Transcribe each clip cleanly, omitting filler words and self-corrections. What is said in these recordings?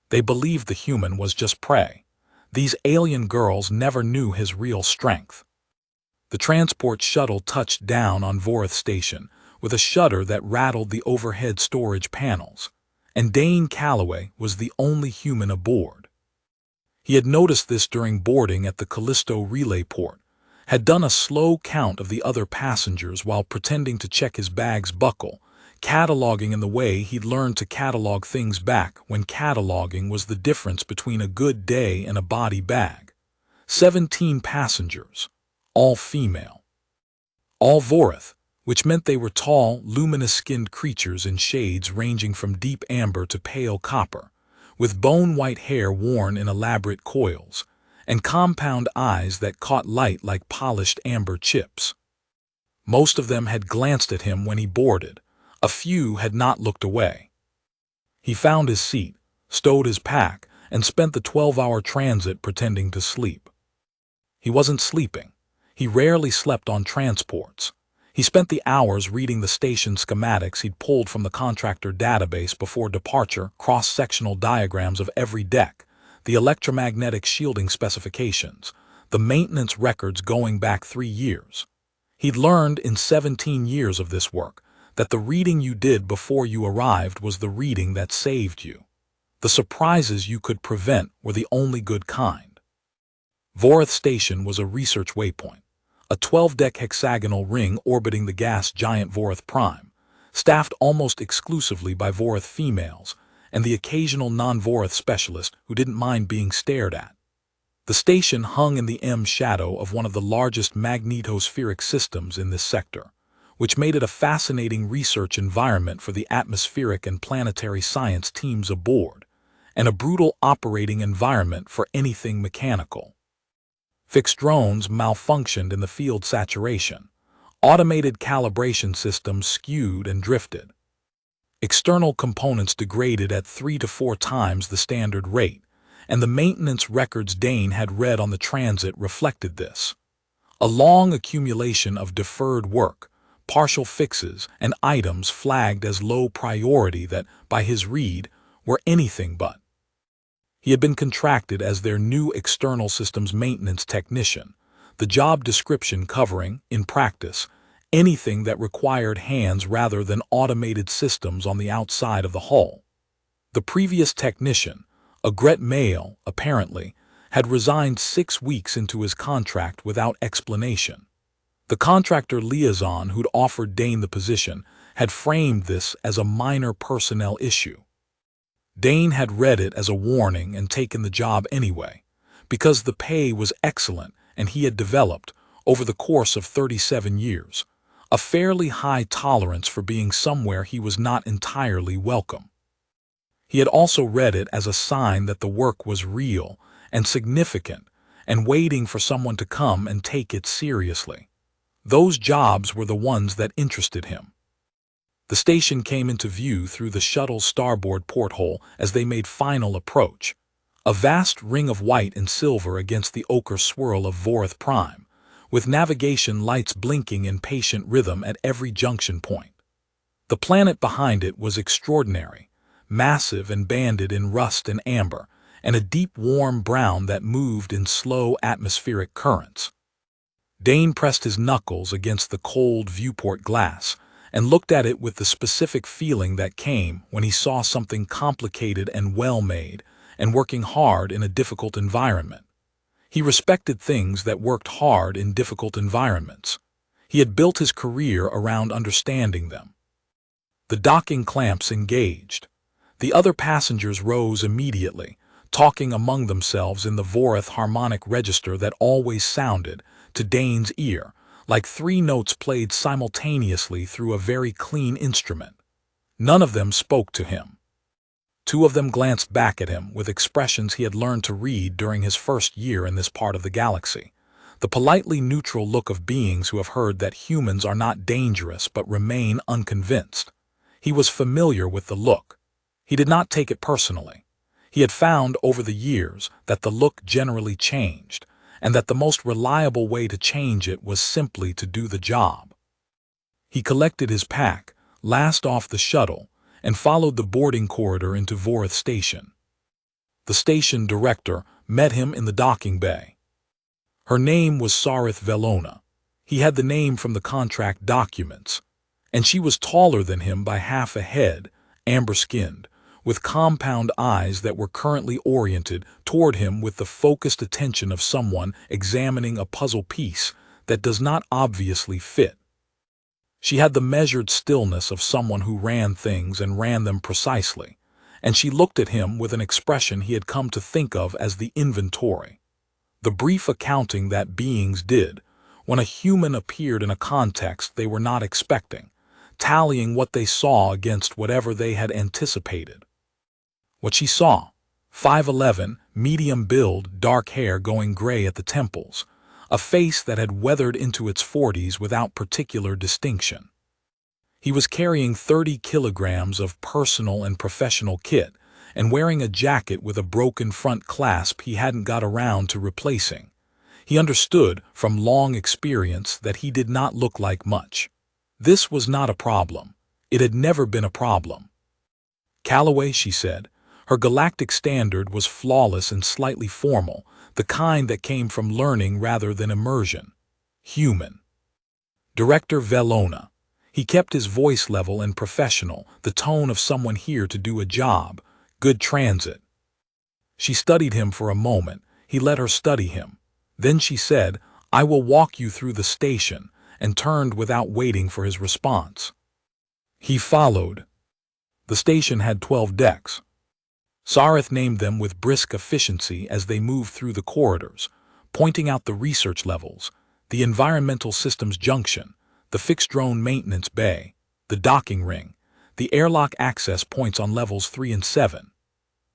They believed the human was just prey. These alien girls never knew his real strength. The transport shuttle touched down on Vorith Station with a shudder that rattled the overhead storage panels, and Dane Calloway was the only human aboard. He had noticed this during boarding at the Callisto relay port, had done a slow count of the other passengers while pretending to check his bag's buckle, cataloging in the way he'd learned to catalog things back when cataloging was the difference between a good day and a body bag. 17 passengers, all female. All Vorith, which meant they were tall, luminous-skinned creatures in shades ranging from deep amber to pale copper, with bone-white hair worn in elaborate coils, and compound eyes that caught light like polished amber chips. Most of them had glanced at him when he boarded. A few had not looked away. He found his seat, stowed his pack, and spent the 12-hour transit pretending to sleep. He wasn't sleeping. He rarely slept on transports. He spent the hours reading the station schematics he'd pulled from the contractor database before departure, cross-sectional diagrams of every deck, the electromagnetic shielding specifications, the maintenance records going back 3 years. He'd learned in 17 years of this work that the reading you did before you arrived was the reading that saved you. The surprises you could prevent were the only good kind. Vorith Station was a research waypoint, a 12-deck hexagonal ring orbiting the gas giant Vorith Prime, staffed almost exclusively by Vorith females and the occasional non-Vorith specialist who didn't mind being stared at. The station hung in the shadow of one of the largest magnetospheric systems in this sector, which made it a fascinating research environment for the atmospheric and planetary science teams aboard, and a brutal operating environment for anything mechanical. Fixed drones malfunctioned in the field saturation. Automated calibration systems skewed and drifted. External components degraded at 3 to 4 times the standard rate, and the maintenance records Dane had read on the transit reflected this. A long accumulation of deferred work, partial fixes, and items flagged as low priority that, by his read, were anything but. He had been contracted as their new external systems maintenance technician, the job description covering, in practice, anything that required hands rather than automated systems on the outside of the hull. The previous technician, a Gret male, apparently, had resigned 6 weeks into his contract without explanation. The contractor liaison who'd offered Dane the position had framed this as a minor personnel issue. Dane had read it as a warning and taken the job anyway, because the pay was excellent and he had developed, over the course of 37 years, a fairly high tolerance for being somewhere he was not entirely welcome. He had also read it as a sign that the work was real and significant and waiting for someone to come and take it seriously. Those jobs were the ones that interested him. The station came into view through the shuttle's starboard porthole as they made final approach, a vast ring of white and silver against the ochre swirl of Vorith Prime, with navigation lights blinking in patient rhythm at every junction point. The planet behind it was extraordinary, massive and banded in rust and amber, and a deep warm brown that moved in slow atmospheric currents. Dane pressed his knuckles against the cold viewport glass and looked at it with the specific feeling that came when he saw something complicated and well-made and working hard in a difficult environment. He respected things that worked hard in difficult environments. He had built his career around understanding them. The docking clamps engaged. The other passengers rose immediately, talking among themselves in the Vorith harmonic register that always sounded, to Dane's ear, like 3 notes played simultaneously through a very clean instrument. None of them spoke to him. 2 of them glanced back at him with expressions he had learned to read during his first year in this part of the galaxy, the politely neutral look of beings who have heard that humans are not dangerous but remain unconvinced. He was familiar with the look. He did not take it personally. He had found over the years that the look generally changed, and that the most reliable way to change it was simply to do the job. He collected his pack, last off the shuttle, and followed the boarding corridor into Vorith Station. The station director met him in the docking bay. Her name was Sarith Velona. He had the name from the contract documents, and she was taller than him by half a head, amber-skinned, with compound eyes that were currently oriented toward him with the focused attention of someone examining a puzzle piece that does not obviously fit. She had the measured stillness of someone who ran things and ran them precisely, and she looked at him with an expression he had come to think of as the inventory, the brief accounting that beings did when a human appeared in a context they were not expecting, tallying what they saw against whatever they had anticipated. What she saw: 5'11", medium build, dark hair going gray at the temples, a face that had weathered into its 40s without particular distinction. He was carrying 30 kilograms of personal and professional kit and wearing a jacket with a broken front clasp he hadn't got around to replacing. He understood from long experience that he did not look like much. This was not a problem. It had never been a problem. "Calloway," she said. Her galactic standard was flawless and slightly formal, the kind that came from learning rather than immersion. "Human." "Director Velona." He kept his voice level and professional, the tone of someone here to do a job. "Good transit." She studied him for a moment. He let her study him. Then she said, "I will walk you through the station," and turned without waiting for his response. He followed. The station had 12 decks. Sarith named them with brisk efficiency as they moved through the corridors, pointing out the research levels, the environmental systems junction, the fixed drone maintenance bay, the docking ring, the airlock access points on levels 3 and 7.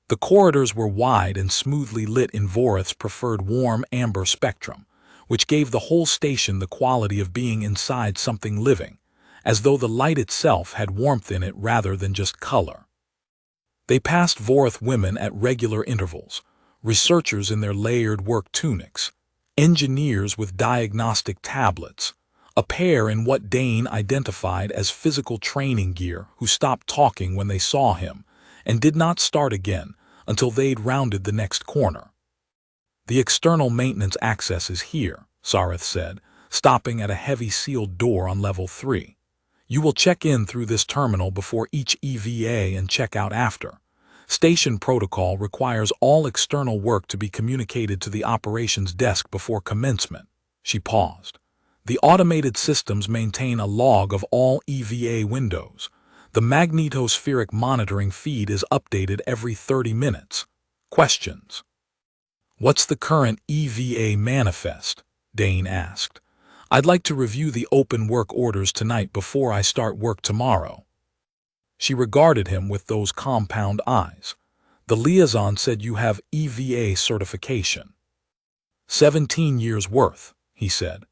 The corridors were wide and smoothly lit in Vorith's preferred warm amber spectrum, which gave the whole station the quality of being inside something living, as though the light itself had warmth in it rather than just color. They passed Vorith women at regular intervals, researchers in their layered work tunics, engineers with diagnostic tablets, a pair in what Dane identified as physical training gear who stopped talking when they saw him and did not start again until they'd rounded the next corner. "The external maintenance access is here," Sarith said, stopping at a heavy sealed door on level 3. "You will check in through this terminal before each EVA and check out after. Station protocol requires all external work to be communicated to the operations desk before commencement." She paused. "The automated systems maintain a log of all EVA windows. The magnetospheric monitoring feed is updated every 30 minutes. Questions?" "What's the current EVA manifest?" Dane asked. "I'd like to review the open work orders tonight before I start work tomorrow." She regarded him with those compound eyes. "The liaison said you have EVA certification." 17 years worth, he said.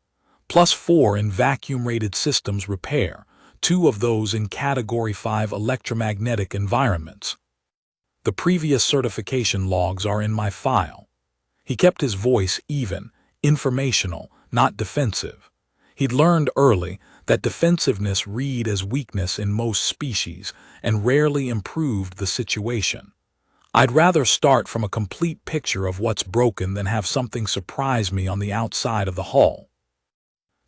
+4 in vacuum-rated systems repair, 2 of those in Category 5 electromagnetic environments. The previous certification logs are in my file. He kept his voice even, informational, not defensive. He'd learned early that defensiveness read as weakness in most species and rarely improved the situation. "I'd rather start from a complete picture of what's broken than have something surprise me on the outside of the hull."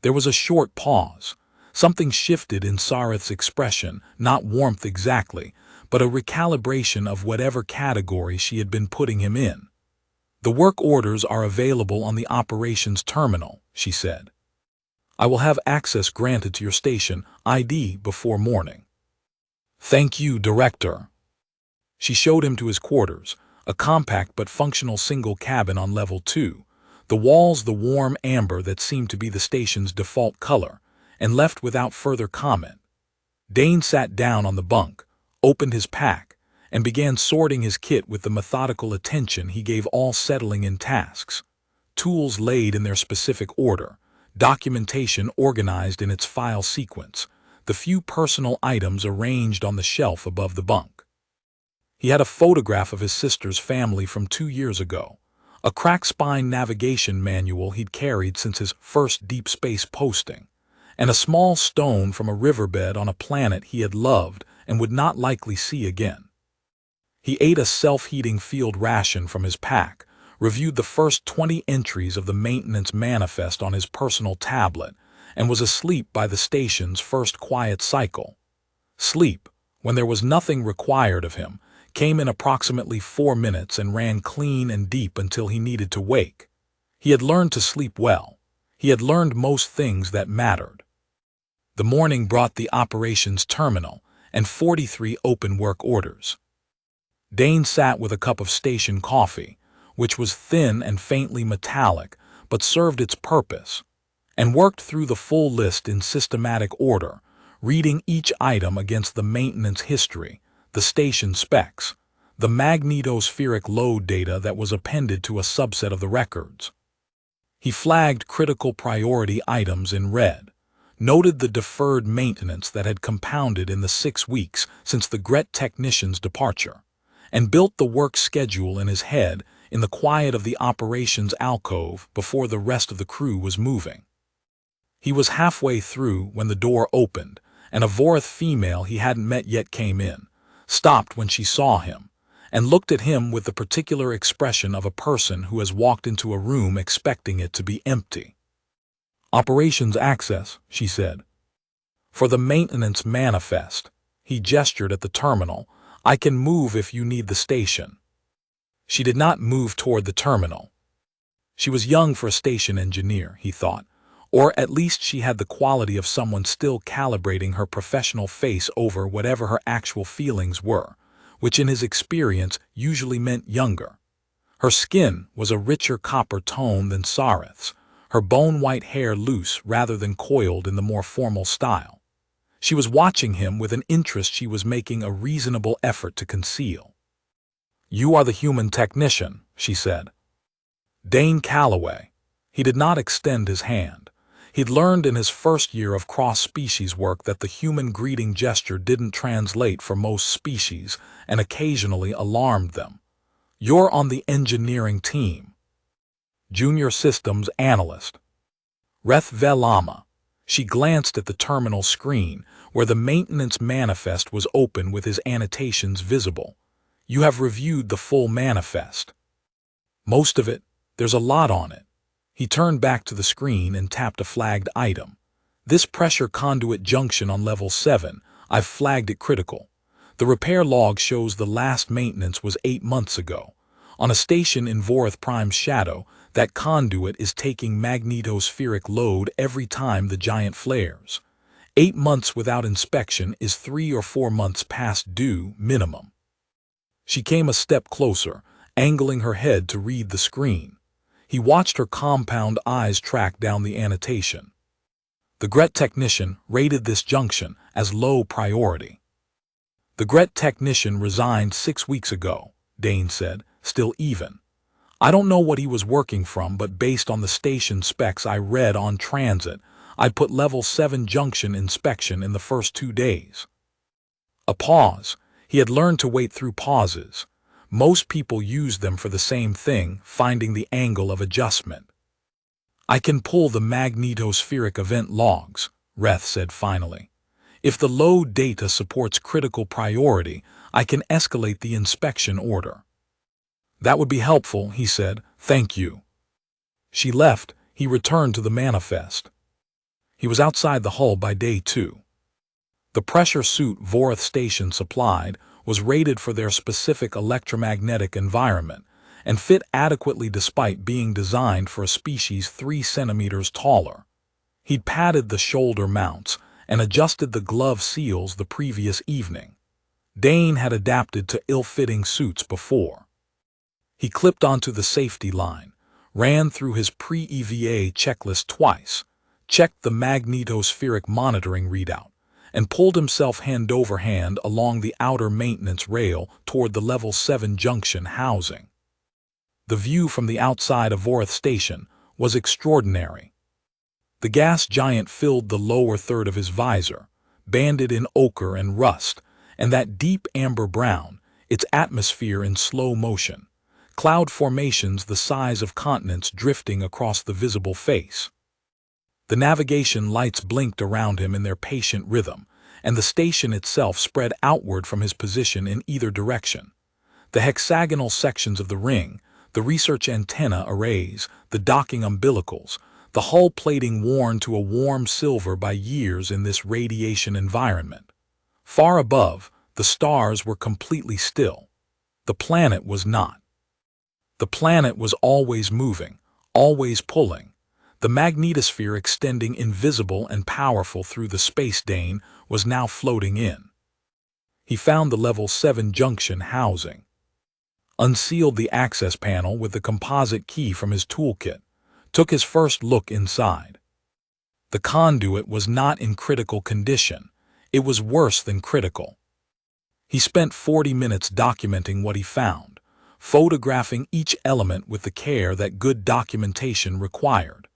There was a short pause. Something shifted in Sarith's expression, not warmth exactly, but a recalibration of whatever category she had been putting him in. "The work orders are available on the operations terminal," she said. "I will have access granted to your station ID before morning." "Thank you, Director." She showed him to his quarters, a compact but functional single cabin on level 2, the walls the warm amber that seemed to be the station's default color, and left without further comment. Dane sat down on the bunk, opened his pack, and began sorting his kit with the methodical attention he gave all settling-in tasks. Tools laid in their specific order, documentation organized in its file sequence, the few personal items arranged on the shelf above the bunk. He had a photograph of his sister's family from 2 years ago, a crack-spine navigation manual he'd carried since his first deep space posting, and a small stone from a riverbed on a planet he had loved and would not likely see again. He ate a self-heating field ration from his pack, reviewed the first 20 entries of the maintenance manifest on his personal tablet, and was asleep by the station's first quiet cycle. Sleep, when there was nothing required of him, came in approximately 4 minutes and ran clean and deep until he needed to wake. He had learned to sleep well. He had learned most things that mattered. The morning brought the operations terminal and 43 open work orders. Dane sat with a cup of station coffee, which was thin and faintly metallic but served its purpose, and worked through the full list in systematic order, reading each item against the maintenance history, the station specs, the magnetospheric load data that was appended to a subset of the records. He flagged critical priority items in red, noted the deferred maintenance that had compounded in the 6 weeks since the Gret technician's departure, and built the work schedule in his head in the quiet of the operations alcove before the rest of the crew was moving. He was halfway through when the door opened, and a Vorth female he hadn't met yet came in, stopped when she saw him, and looked at him with the particular expression of a person who has walked into a room expecting it to be empty. "Operations access," she said. "For the maintenance manifest." He gestured at the terminal. "I can move if you need the station." She did not move toward the terminal. She was young for a station engineer, he thought, or at least she had the quality of someone still calibrating her professional face over whatever her actual feelings were, which in his experience usually meant younger. Her skin was a richer copper tone than Sareth's, her bone-white hair loose rather than coiled in the more formal style. She was watching him with an interest she was making a reasonable effort to conceal. "You are the human technician," she said. "Dane Calloway." He did not extend his hand. He'd learned in his first year of cross-species work that the human greeting gesture didn't translate for most species and occasionally alarmed them. "You're on the engineering team." "Junior systems analyst." "Reth Velama." She glanced at the terminal screen, where the maintenance manifest was open with his annotations visible. "You have reviewed the full manifest." "Most of it. There's a lot on it." He turned back to the screen and tapped a flagged item. "This pressure conduit junction on level 7, I've flagged it critical. The repair log shows the last maintenance was 8 months ago. On a station in Vorth Prime's shadow, that conduit is taking magnetospheric load every time the giant flares. 8 months without inspection is 3 or 4 months past due minimum." She came a step closer, angling her head to read the screen. He watched her compound eyes track down the annotation. "The Gret technician rated this junction as low priority." "The Gret technician resigned 6 weeks ago," Dane said, still even. "I don't know what he was working from, but based on the station specs I read on transit, I'd put level 7 junction inspection in the first 2 days." A pause. He had learned to wait through pauses. Most people used them for the same thing, finding the angle of adjustment. "I can pull the magnetospheric event logs," Reth said finally. "If the load data supports critical priority, I can escalate the inspection order." "That would be helpful," he said. "Thank you." She left. He returned to the manifest. He was outside the hull by day 2. The pressure suit Vorth Station supplied was rated for their specific electromagnetic environment and fit adequately despite being designed for a species 3 centimeters taller. He'd padded the shoulder mounts and adjusted the glove seals the previous evening. Dane had adapted to ill-fitting suits before. He clipped onto the safety line, ran through his pre-EVA checklist twice, checked the magnetospheric monitoring readout, and pulled himself hand over hand along the outer maintenance rail toward the level 7 junction housing. The view from the outside of Vorth Station was extraordinary. The gas giant filled the lower third of his visor, banded in ochre and rust, and that deep amber brown, its atmosphere in slow motion, cloud formations the size of continents drifting across the visible face. The navigation lights blinked around him in their patient rhythm, and the station itself spread outward from his position in either direction. The hexagonal sections of the ring, the research antenna arrays, the docking umbilicals, the hull plating worn to a warm silver by years in this radiation environment. Far above, the stars were completely still. The planet was not. The planet was always moving, always pulling. The magnetosphere extending invisible and powerful through the space Dane was now floating in. He found the level 7 junction housing, unsealed the access panel with the composite key from his toolkit, took his first look inside. The conduit was not in critical condition. It was worse than critical. He spent 40 minutes documenting what he found, photographing each element with the care that good documentation required.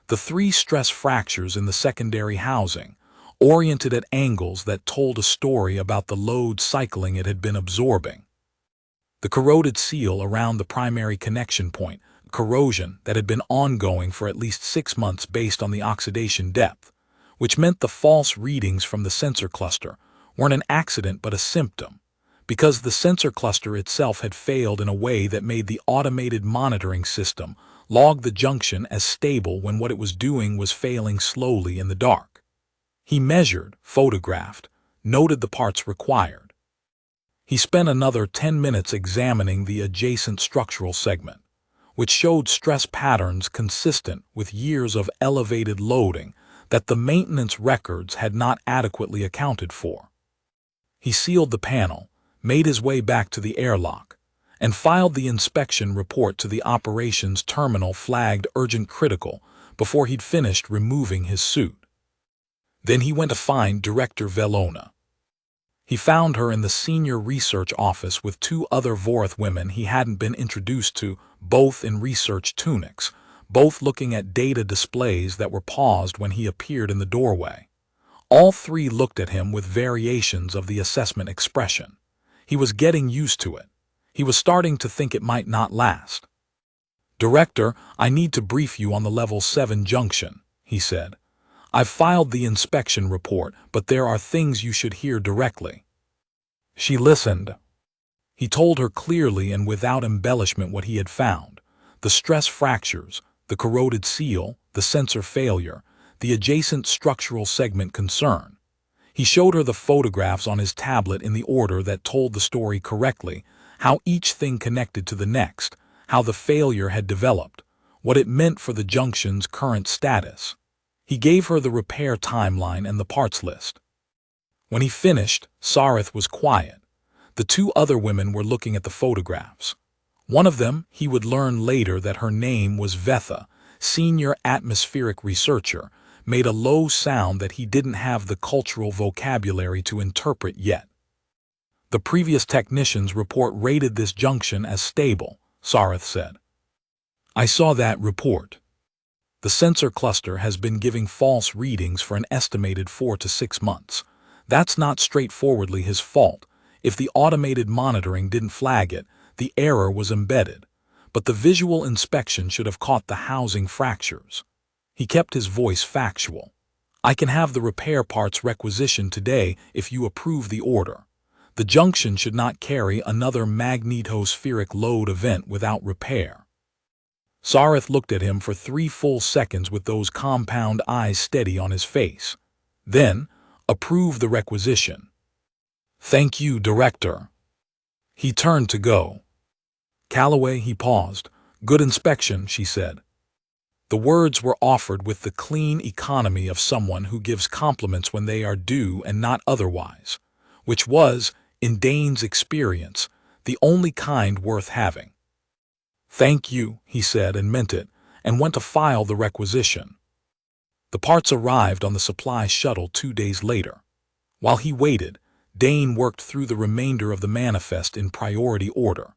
The 3 stress fractures in the secondary housing, oriented at angles that told a story about the load cycling it had been absorbing. The corroded seal around the primary connection point, corrosion that had been ongoing for at least 6 months based on the oxidation depth, which meant the false readings from the sensor cluster weren't an accident but a symptom, because the sensor cluster itself had failed in a way that made the automated monitoring system log the junction as stable when what it was doing was failing slowly in the dark. He measured, photographed, noted the parts required. He spent another 10 minutes examining the adjacent structural segment, which showed stress patterns consistent with years of elevated loading that the maintenance records had not adequately accounted for. He sealed the panel, made his way back to the airlock, and filed the inspection report to the operations terminal flagged urgent critical before he'd finished removing his suit. Then he went to find Director Velona. He found her in the senior research office with 2 other Vorth women he hadn't been introduced to, both in research tunics, both looking at data displays that were paused when he appeared in the doorway. All 3 looked at him with variations of the assessment expression. He was getting used to it. He was starting to think it might not last. "Director, I need to brief you on the level 7 junction," he said. "I've filed the inspection report, but there are things you should hear directly." She listened. He told her clearly and without embellishment what he had found: the stress fractures, the corroded seal, the sensor failure, the adjacent structural segment concern. He showed her the photographs on his tablet in the order that told the story correctly, how each thing connected to the next, how the failure had developed, what it meant for the junction's current status. He gave her the repair timeline and the parts list. When he finished, Sarith was quiet. The 2 other women were looking at the photographs. One of them, he would learn later that her name was Vetha, senior atmospheric researcher, made a low sound that he didn't have the cultural vocabulary to interpret yet. "The previous technician's report rated this junction as stable," Sarith said. "I saw that report. The sensor cluster has been giving false readings for an estimated 4 to 6 months. That's not straightforwardly his fault. If the automated monitoring didn't flag it, the error was embedded. But the visual inspection should have caught the housing fractures." He kept his voice factual. "I can have the repair parts requisitioned today if you approve the order. The junction should not carry another magnetospheric load event without repair." Sarith looked at him for 3 full seconds with those compound eyes steady on his face. Then, "Approve the requisition." "Thank you, Director." He turned to go. "Calloway," he paused. "Good inspection," she said. The words were offered with the clean economy of someone who gives compliments when they are due and not otherwise, which was, in Dane's experience, the only kind worth having. "Thank you," he said and meant it, and went to file the requisition. The parts arrived on the supply shuttle 2 days later. While he waited, Dane worked through the remainder of the manifest in priority order: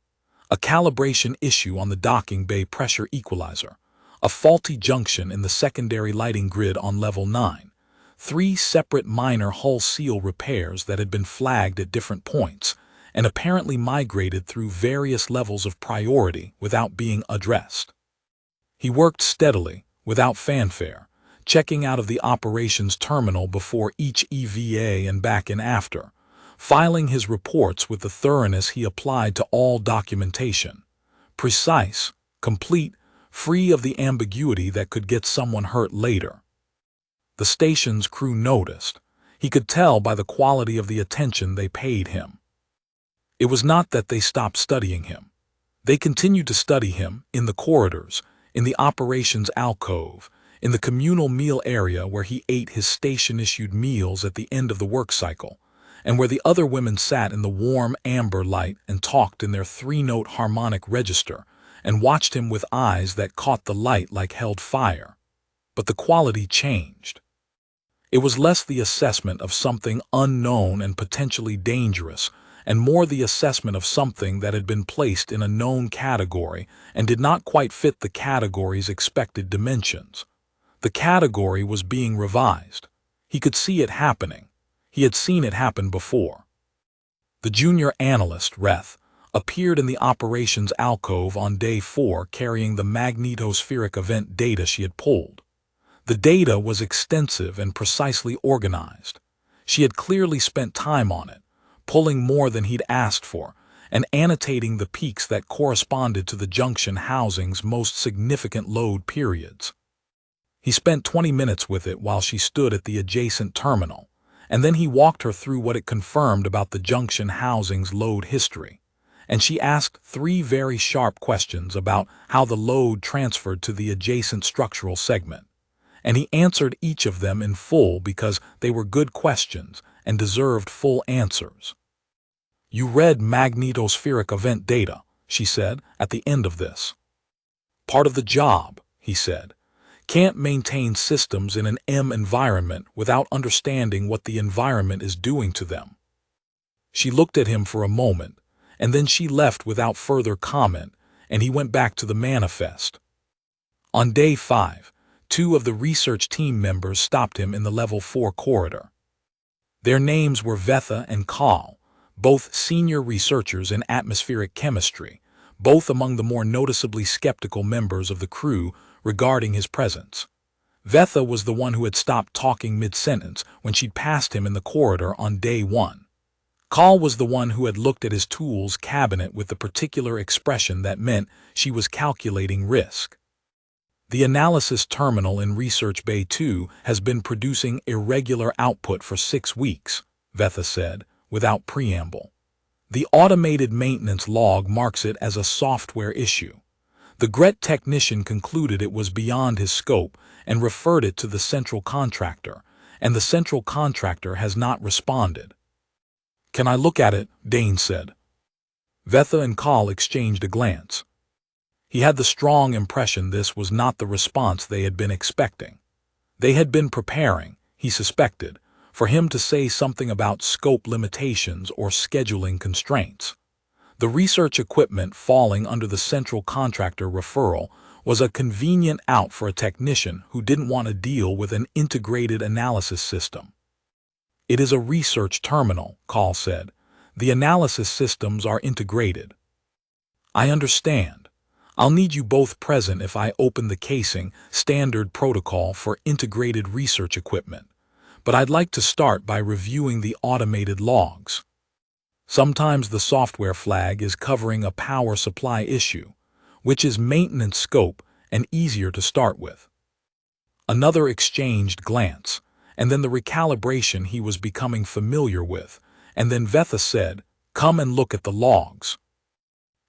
a calibration issue on the docking bay pressure equalizer, a faulty junction in the secondary lighting grid on level 9, 3 separate minor hull seal repairs that had been flagged at different points and apparently migrated through various levels of priority without being addressed. He worked steadily, without fanfare, checking out of the operations terminal before each EVA and back in after, filing his reports with the thoroughness he applied to all documentation. Precise, complete, free of the ambiguity that could get someone hurt later. The station's crew noticed. He could tell by the quality of the attention they paid him. It was not that they stopped studying him. They continued to study him in the corridors, in the operations alcove, in the communal meal area where he ate his station-issued meals at the end of the work cycle, and where the other women sat in the warm amber light and talked in their three-note harmonic register, and watched him with eyes that caught the light like held fire. But the quality changed. It was less the assessment of something unknown and potentially dangerous, and more the assessment of something that had been placed in a known category and did not quite fit the category's expected dimensions. The category was being revised. He could see it happening. He had seen it happen before. The junior analyst, Reth, appeared in the operations alcove on day 4 carrying the magnetospheric event data she had pulled. The data was extensive and precisely organized. She had clearly spent time on it, pulling more than he'd asked for, and annotating the peaks that corresponded to the junction housing's most significant load periods. He spent 20 minutes with it while she stood at the adjacent terminal, and then he walked her through what it confirmed about the junction housing's load history, and she asked 3 very sharp questions about how the load transferred to the adjacent structural segment, and he answered each of them in full because they were good questions and deserved full answers. "You read magnetospheric event data," she said at the end of this. "Part of the job," he said. "Can't maintain systems in an M environment without understanding what the environment is doing to them." She looked at him for a moment, and then she left without further comment, and he went back to the manifest. On day 5, 2 of the research team members stopped him in the level 4 corridor. Their names were Vetha and Kal, both senior researchers in atmospheric chemistry, both among the more noticeably skeptical members of the crew regarding his presence. Vetha was the one who had stopped talking mid-sentence when she'd passed him in the corridor on day 1. Kal was the one who had looked at his tools cabinet with the particular expression that meant she was calculating risk. "The analysis terminal in Research Bay 2 has been producing irregular output for 6 weeks, Vetha said, without preamble. "The automated maintenance log marks it as a software issue. The GRET technician concluded it was beyond his scope and referred it to the central contractor, and the central contractor has not responded." "Can I look at it?" Dane said. Vetha and Kal exchanged a glance. He had the strong impression this was not the response they had been expecting. They had been preparing, he suspected, for him to say something about scope limitations or scheduling constraints. The research equipment falling under the central contractor referral was a convenient out for a technician who didn't want to deal with an integrated analysis system. "It is a research terminal," Kal said. "The analysis systems are integrated." "I understand. I'll need you both present if I open the casing, standard protocol for integrated research equipment. But I'd like to start by reviewing the automated logs. Sometimes the software flag is covering a power supply issue, which is maintenance scope and easier to start with." Another exchanged glance, and then the recalibration he was becoming familiar with, and then Vetha said, "Come and look at the logs."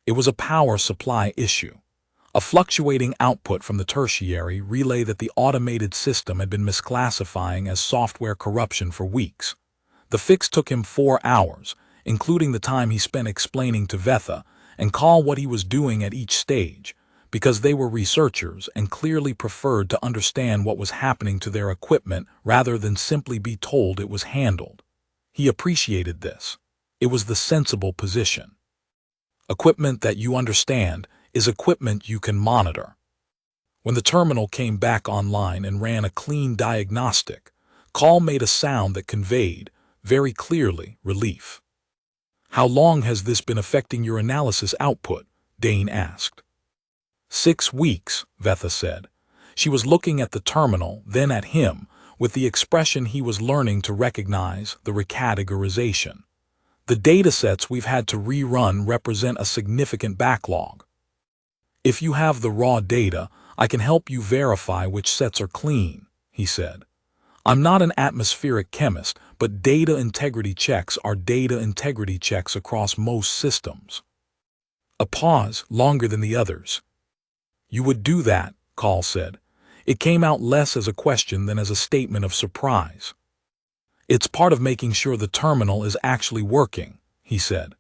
It was a power supply issue, a fluctuating output from the tertiary relay that the automated system had been misclassifying as software corruption for weeks. The fix took him 4 hours, including the time he spent explaining to Vetha and Kal what he was doing at each stage, because they were researchers and clearly preferred to understand what was happening to their equipment rather than simply be told it was handled. He appreciated this. It was the sensible position. Equipment that you understand is equipment you can monitor. When the terminal came back online and ran a clean diagnostic, Kal made a sound that conveyed, very clearly, relief. "How long has this been affecting your analysis output?" Dane asked. 6 weeks, Vetha said. She was looking at the terminal, then at him, with the expression he was learning to recognize, the recategorization. The datasets we've had to rerun represent a significant backlog. If you have the raw data, I can help you verify which sets are clean, he said. I'm not an atmospheric chemist, but data integrity checks are data integrity checks across most systems. A pause, longer than the others. You would do that, Call said. It came out less as a question than as a statement of surprise. It's part of making sure the terminal is actually working, he said.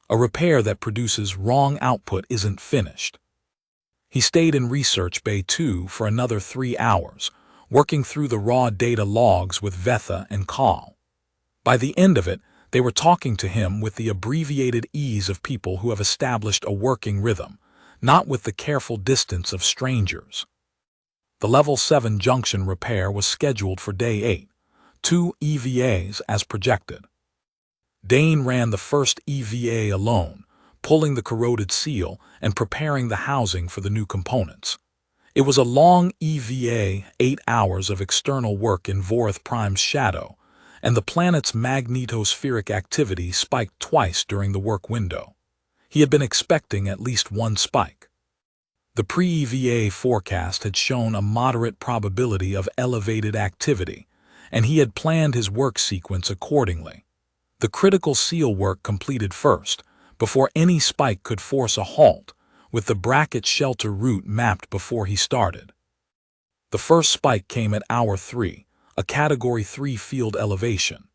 A repair that produces wrong output isn't finished. He stayed in Research Bay 2 for another 3 hours, working through the raw data logs with Vetha and Call. By the end of it, they were talking to him with the abbreviated ease of people who have established a working rhythm, not with the careful distance of strangers. The Level 7 junction repair was scheduled for Day 8, 2 EVAs as projected. Dane ran the first EVA alone, pulling the corroded seal and preparing the housing for the new components. It was a long EVA, 8 hours of external work in Vorath Prime's shadow, and the planet's magnetospheric activity spiked twice during the work window. He had been expecting at least one spike. The pre-EVA forecast had shown a moderate probability of elevated activity, and he had planned his work sequence accordingly. The critical seal work completed first, before any spike could force a halt, with the bracket shelter route mapped before he started. The first spike came at hour 3, a Category 3 field elevation.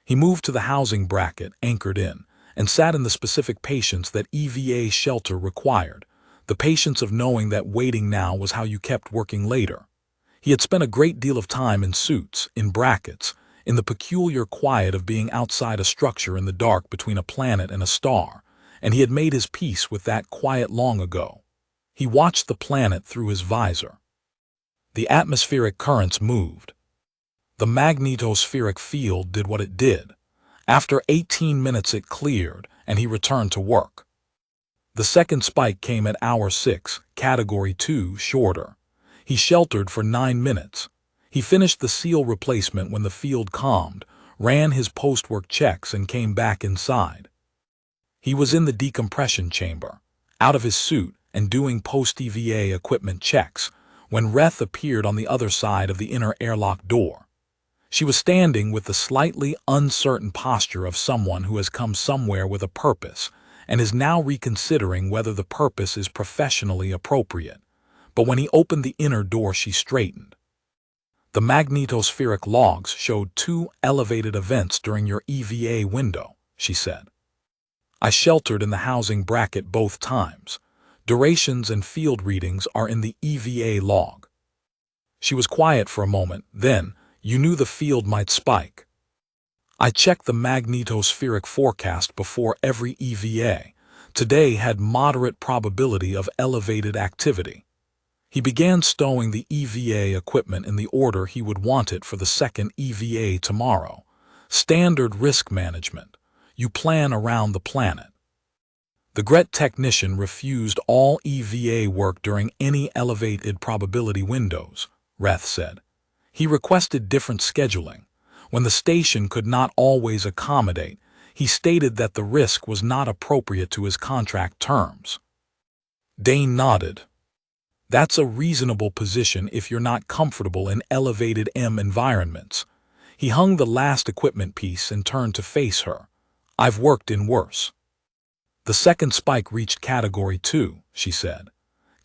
He moved to the housing bracket, anchored in, and sat in the specific patience that EVA shelter required, the patience of knowing that waiting now was how you kept working later. He had spent a great deal of time in suits, in brackets, in the peculiar quiet of being outside a structure in the dark between a planet and a star, and he had made his peace with that quiet long ago. He watched the planet through his visor. The atmospheric currents moved. The magnetospheric field did what it did. After 18 minutes it cleared, and he returned to work. The second spike came at hour 6, Category 2, shorter. He sheltered for 9 minutes. He finished the seal replacement when the field calmed, ran his post-work checks, and came back inside. He was in the decompression chamber, out of his suit and doing post-EVA equipment checks, when Reth appeared on the other side of the inner airlock door. She was standing with the slightly uncertain posture of someone who has come somewhere with a purpose and is now reconsidering whether the purpose is professionally appropriate. But when he opened the inner door, she straightened. The magnetospheric logs showed 2 elevated events during your EVA window, she said. I sheltered in the housing bracket both times. Durations and field readings are in the EVA log. She was quiet for a moment, then, you knew the field might spike. I checked the magnetospheric forecast before every EVA. Today had moderate probability of elevated activity. He began stowing the EVA equipment in the order he would want it for the second EVA tomorrow. Standard risk management. You plan around the planet. The GRET technician refused all EVA work during any elevated probability windows, Reth said. He requested different scheduling. When the station could not always accommodate, he stated that the risk was not appropriate to his contract terms. Dane nodded. That's a reasonable position if you're not comfortable in elevated M environments. He hung the last equipment piece and turned to face her. I've worked in worse. The second spike reached Category 2, she said.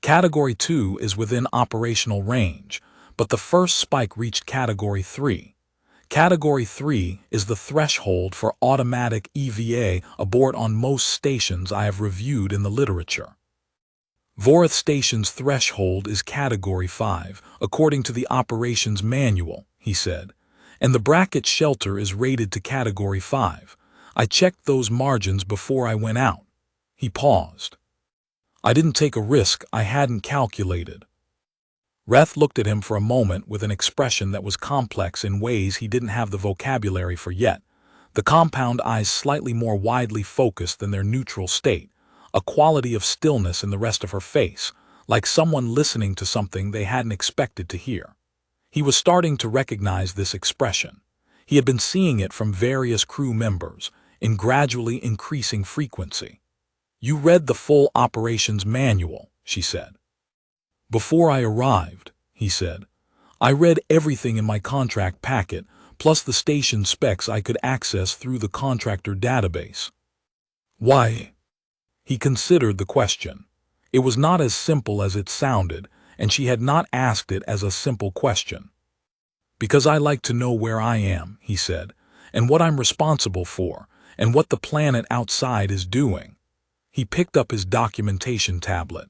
Category 2 is within operational range, but the first spike reached Category 3. Category 3 is the threshold for automatic EVA abort on most stations I have reviewed in the literature. Vorath Station's threshold is Category 5, according to the operations manual, he said, and the bracket shelter is rated to Category 5. I checked those margins before I went out. He paused. I didn't take a risk I hadn't calculated. Reth looked at him for a moment with an expression that was complex in ways he didn't have the vocabulary for yet, the compound eyes slightly more widely focused than their neutral state, a quality of stillness in the rest of her face, like someone listening to something they hadn't expected to hear. He was starting to recognize this expression. He had been seeing it from various crew members, in gradually increasing frequency. "You read the full operations manual," she said. "Before I arrived," he said. "I read everything in my contract packet, plus the station specs I could access through the contractor database." "Why?" He considered the question. It was not as simple as it sounded, and she had not asked it as a simple question. "Because I like to know where I am," he said, "and what I'm responsible for, and what the planet outside is doing." He picked up his documentation tablet.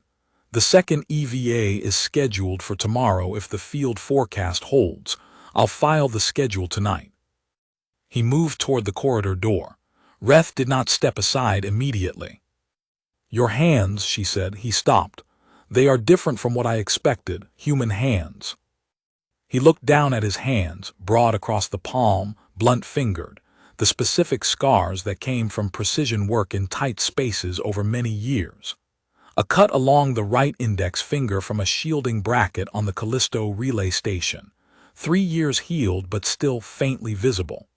"The second EVA is scheduled for tomorrow if the field forecast holds. I'll file the schedule tonight." He moved toward the corridor door. Reth did not step aside immediately. "Your hands," she said. He stopped. "They are different from what I expected, human hands." He looked down at his hands, broad across the palm, blunt-fingered, the specific scars that came from precision work in tight spaces over many years. A cut along the right index finger from a shielding bracket on the Callisto relay station. 3 years healed but still faintly visible.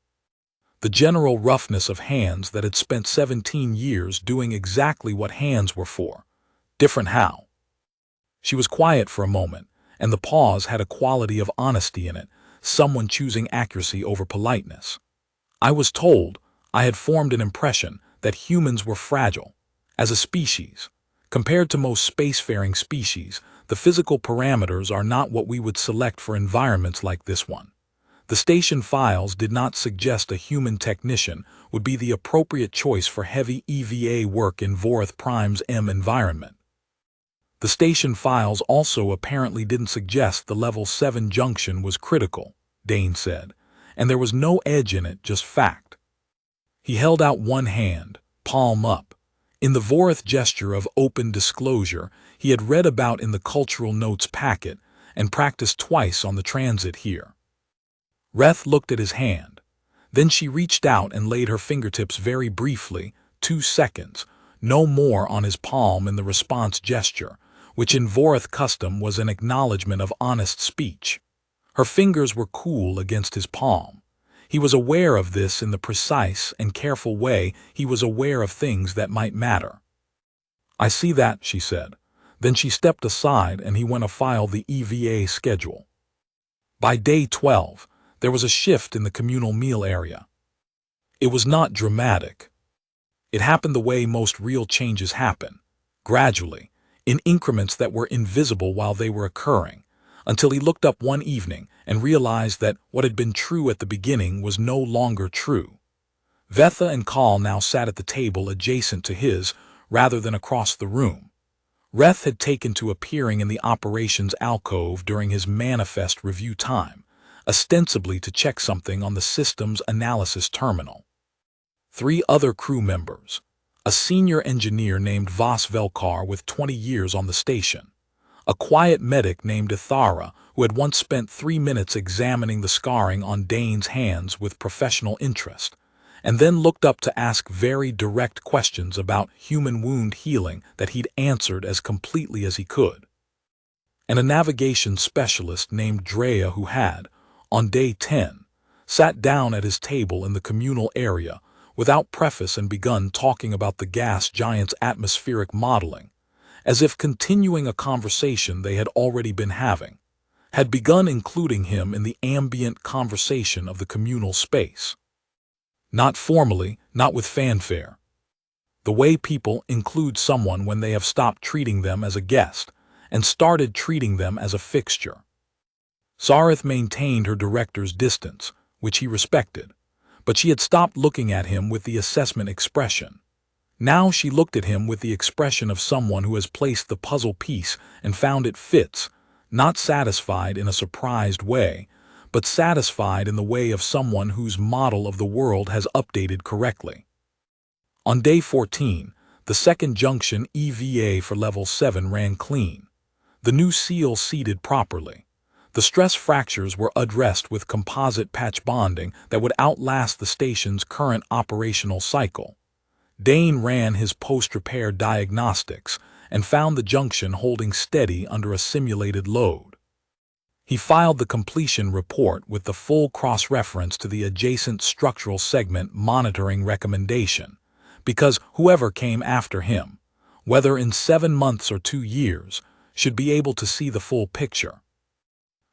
The general roughness of hands that had spent 17 years doing exactly what hands were for. Different how? She was quiet for a moment, and the pause had a quality of honesty in it, someone choosing accuracy over politeness. "I was told, I had formed an impression, that humans were fragile. As a species, compared to most spacefaring species, the physical parameters are not what we would select for environments like this one. The station files did not suggest a human technician would be the appropriate choice for heavy EVA work in Vorath Prime's M environment. The station files also apparently didn't suggest the level 7 junction was critical," Dane said, "and there was no edge in it, just fact." He held out one hand, palm up, in the Vorath gesture of open disclosure he had read about in the cultural notes packet and practiced twice on the transit here. Reth looked at his hand. Then she reached out and laid her fingertips very briefly, 2 seconds, no more, on his palm in the response gesture, which in Vorath custom was an acknowledgement of honest speech. Her fingers were cool against his palm. He was aware of this in the precise and careful way he was aware of things that might matter. "I see that," she said. Then she stepped aside and he went to file the EVA schedule. By day 12, there was a shift in the communal meal area. It was not dramatic. It happened the way most real changes happen, gradually, in increments that were invisible while they were occurring, until he looked up one evening and realized that what had been true at the beginning was no longer true. Vetha and Kaul now sat at the table adjacent to his, rather than across the room. Reth had taken to appearing in the operations alcove during his manifest review time, ostensibly to check something on the system's analysis terminal. 3 other crew members, a senior engineer named Vas Velkar with 20 years on the station, a quiet medic named Ithara who had once spent 3 minutes examining the scarring on Dane's hands with professional interest, and then looked up to ask very direct questions about human wound healing that he'd answered as completely as he could, and a navigation specialist named Drea who had, on day 10, sat down at his table in the communal area without preface and begun talking about the gas giant's atmospheric modeling, as if continuing a conversation they had already been having, had begun including him in the ambient conversation of the communal space. Not formally, not with fanfare. The way people include someone when they have stopped treating them as a guest and started treating them as a fixture. Sarith maintained her director's distance, which he respected, but she had stopped looking at him with the assessment expression. Now she looked at him with the expression of someone who has placed the puzzle piece and found it fits, not satisfied in a surprised way, but satisfied in the way of someone whose model of the world has updated correctly. On day 14, the second junction EVA for level 7 ran clean. The new seal seated properly. The stress fractures were addressed with composite patch bonding that would outlast the station's current operational cycle. Dane ran his post-repair diagnostics and found the junction holding steady under a simulated load. He filed the completion report with the full cross-reference to the adjacent structural segment monitoring recommendation, because whoever came after him, whether in 7 months or 2 years, should be able to see the full picture.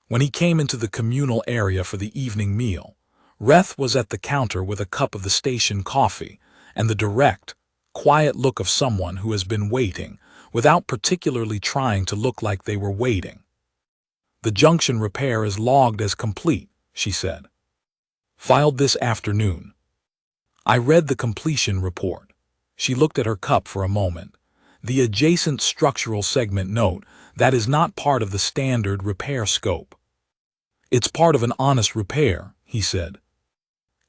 When he came into the communal area for the evening meal, Reth was at the counter with a cup of the station coffee and the direct, quiet look of someone who has been waiting, without particularly trying to look like they were waiting. "The junction repair is logged as complete," she said. "Filed this afternoon." I read the completion report. She looked at her cup for a moment. "The adjacent structural segment note, that is not part of the standard repair scope." "It's part of an honest repair," he said.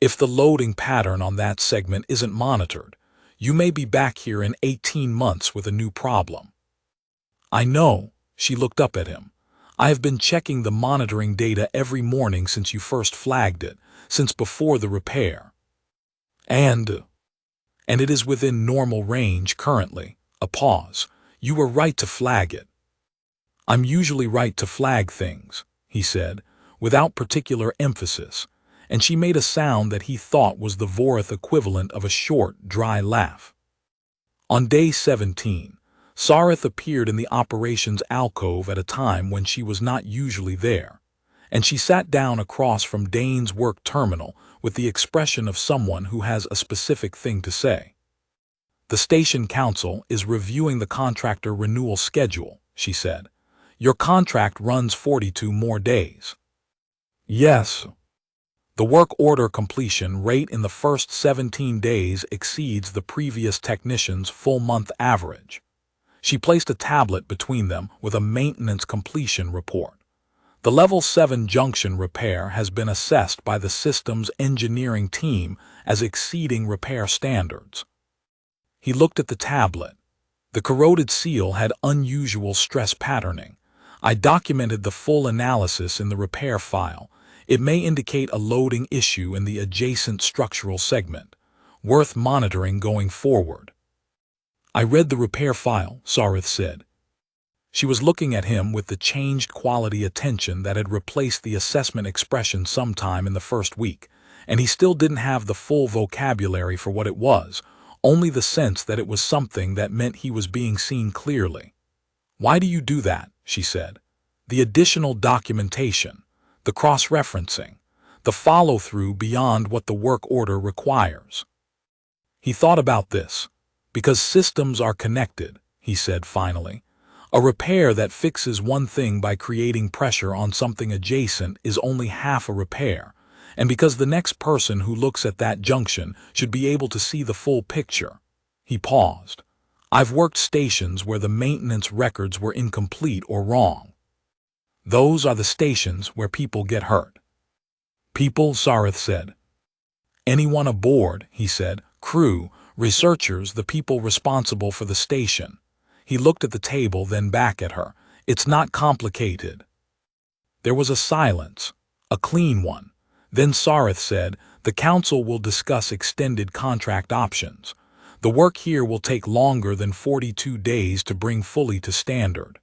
"If the loading pattern on that segment isn't monitored, you may be back here in 18 months with a new problem." "I know," she looked up at him. "I have been checking the monitoring data every morning since you first flagged it, since before the repair. And it is within normal range currently." A pause. "You were right to flag it." "I'm usually right to flag things," he said, without particular emphasis, and she made a sound that he thought was the Vorith equivalent of a short, dry laugh. On day 17, Sarith appeared in the operations alcove at a time when she was not usually there, and she sat down across from Dane's work terminal with the expression of someone who has a specific thing to say. "The station council is reviewing the contractor renewal schedule," she said. "Your contract runs 42 more days." "Yes." "The work order completion rate in the first 17 days exceeds the previous technician's full month average." She placed a tablet between them with a maintenance completion report. "The Level 7 junction repair has been assessed by the system's engineering team as exceeding repair standards." He looked at the tablet. The corroded seal had unusual stress patterning. "I documented the full analysis in the repair file. It may indicate a loading issue in the adjacent structural segment, worth monitoring going forward." "I read the repair file," Sarith said. She was looking at him with the changed quality attention that had replaced the assessment expression sometime in the first week, and he still didn't have the full vocabulary for what it was, only the sense that it was something that meant he was being seen clearly. "Why do you do that?" she said. "The additional documentation, the cross-referencing, the follow-through beyond what the work order requires." He thought about this. "Because systems are connected," he said finally. "A repair that fixes one thing by creating pressure on something adjacent is only half a repair, and because the next person who looks at that junction should be able to see the full picture." He paused. "I've worked stations where the maintenance records were incomplete or wrong. Those are the stations where people get hurt." "People," Sarith said. "Anyone aboard," he said. "Crew, researchers, the people responsible for the station." He looked at the table, then back at her. "It's not complicated." There was a silence, a clean one. Then Sarith said, "The council will discuss extended contract options. The work here will take longer than 42 days to bring fully to standard."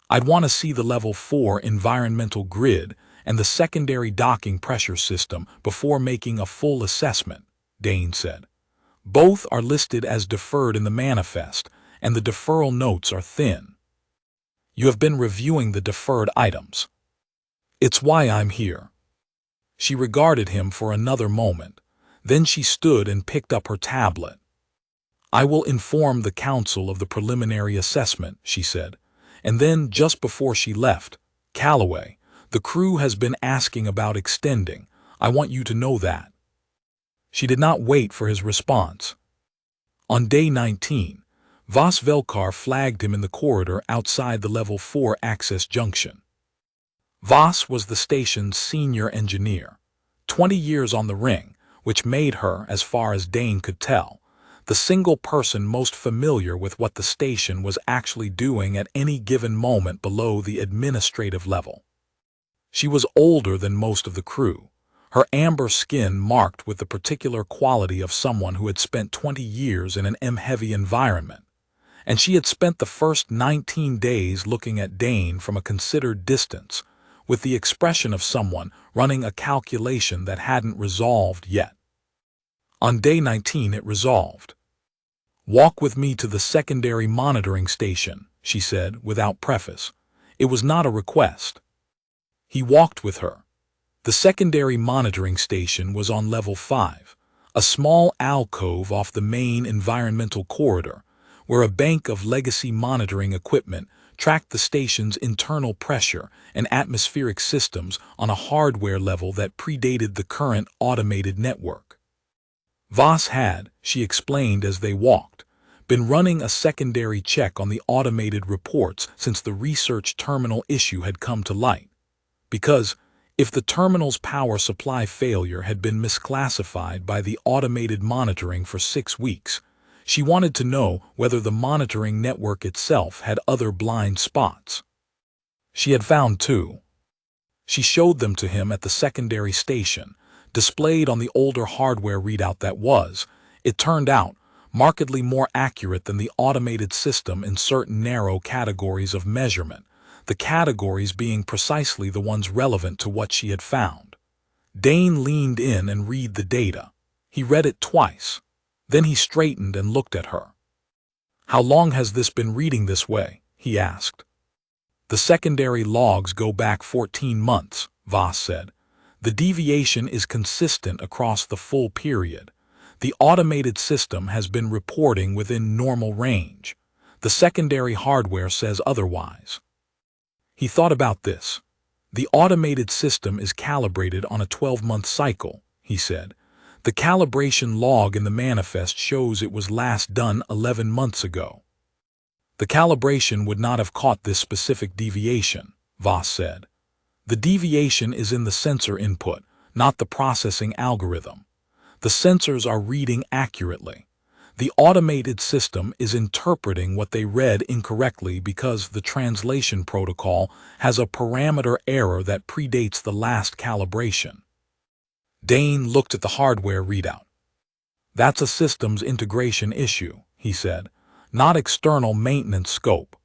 "I'd want to see the Level 4 environmental grid and the secondary docking pressure system before making a full assessment," Dane said. "Both are listed as deferred in the manifest, and the deferral notes are thin." "You have been reviewing the deferred items." "It's why I'm here." She regarded him for another moment. Then she stood and picked up her tablet. "I will inform the council of the preliminary assessment," she said. And then, just before she left, "Calloway, the crew has been asking about extending. I want you to know that." She did not wait for his response. On day 19, Vas Velkar flagged him in the corridor outside the Level 4 access junction. Vas was the station's senior engineer, 20 years on the ring, which made her, as far as Dane could tell, the single person most familiar with what the station was actually doing at any given moment below the administrative level. She was older than most of the crew, her amber skin marked with the particular quality of someone who had spent 20 years in an M-heavy environment, and she had spent the first 19 days looking at Dane from a considered distance, with the expression of someone running a calculation that hadn't resolved yet. On day 19 it resolved. "Walk with me to the secondary monitoring station," she said without preface. It was not a request. He walked with her. The secondary monitoring station was on level 5, a small alcove off the main environmental corridor, where a bank of legacy monitoring equipment tracked the station's internal pressure and atmospheric systems on a hardware level that predated the current automated network. Voss had, she explained as they walked, been running a secondary check on the automated reports since the research terminal issue had come to light. Because, if the terminal's power supply failure had been misclassified by the automated monitoring for 6 weeks, she wanted to know whether the monitoring network itself had other blind spots. She had found 2. She showed them to him at the secondary station, displayed on the older hardware readout that was, it turned out, markedly more accurate than the automated system in certain narrow categories of measurement, the categories being precisely the ones relevant to what she had found. Dane leaned in and read the data. He read it twice. Then he straightened and looked at her. "How long has this been reading this way?" he asked. "The secondary logs go back 14 months, Voss said. "The deviation is consistent across the full period. The automated system has been reporting within normal range. The secondary hardware says otherwise." He thought about this. "The automated system is calibrated on a 12-month cycle," he said. "The calibration log in the manifest shows it was last done 11 months ago." "The calibration would not have caught this specific deviation," Voss said. "The deviation is in the sensor input, not the processing algorithm. The sensors are reading accurately. The automated system is interpreting what they read incorrectly because the translation protocol has a parameter error that predates the last calibration." Dane looked at the hardware readout. "That's a systems integration issue," he said, "not external maintenance scope."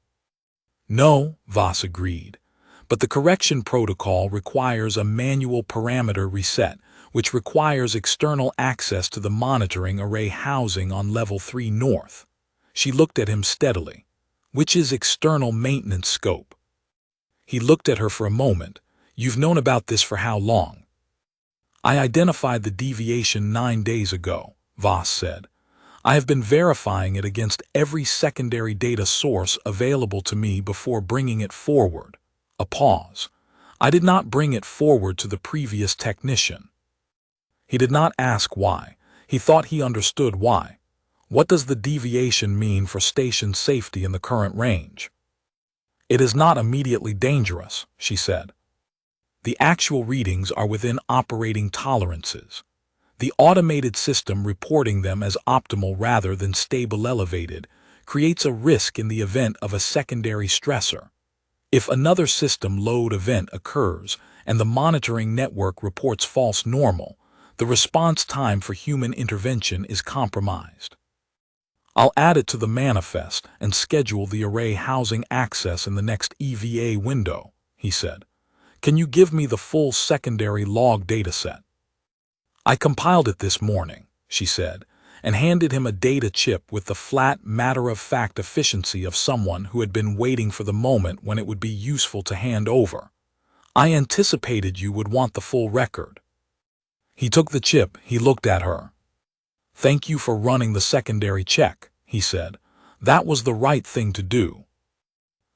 "No," Voss agreed, "but the correction protocol requires a manual parameter reset, which requires external access to the monitoring array housing on level 3 north." She looked at him steadily. "Which is external maintenance scope?" He looked at her for a moment. "You've known about this for how long?" "I identified the deviation 9 days ago," Voss said. "I have been verifying it against every secondary data source available to me before bringing it forward." A pause. "I did not bring it forward to the previous technician." He did not ask why. He thought he understood why. "What does the deviation mean for station safety in the current range?" "It is not immediately dangerous," she said. "The actual readings are within operating tolerances. The automated system reporting them as optimal rather than stable elevated creates a risk in the event of a secondary stressor. If another system load event occurs and the monitoring network reports false normal, the response time for human intervention is compromised." "I'll add it to the manifest and schedule the array housing access in the next EVA window," he said. "Can you give me the full secondary log dataset?" "I compiled it this morning," she said, and handed him a data chip with the flat, matter-of-fact efficiency of someone who had been waiting for the moment when it would be useful to hand over. "I anticipated you would want the full record." He took the chip. He looked at her. "Thank you for running the secondary check," he said. "That was the right thing to do."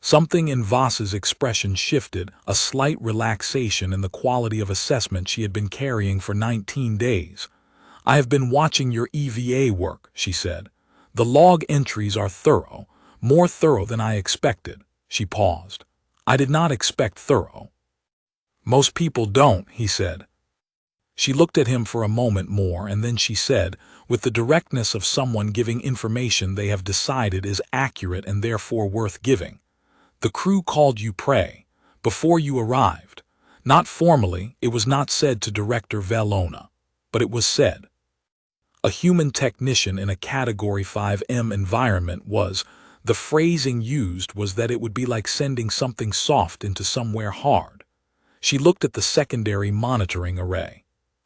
Something in Voss's expression shifted, a slight relaxation in the quality of assessment she had been carrying for 19 days. "I have been watching your EVA work," she said. "The log entries are thorough, more thorough than I expected." She paused. "I did not expect thorough." "Most people don't," he said. She looked at him for a moment more, and then she said, with the directness of someone giving information they have decided is accurate and therefore worth giving, "The crew called you prey before you arrived. Not formally, it was not said to Director Vellona, but it was said. A human technician in a Category 5M environment was, the phrasing used was that it would be like sending something soft into somewhere hard." She looked at the secondary monitoring array.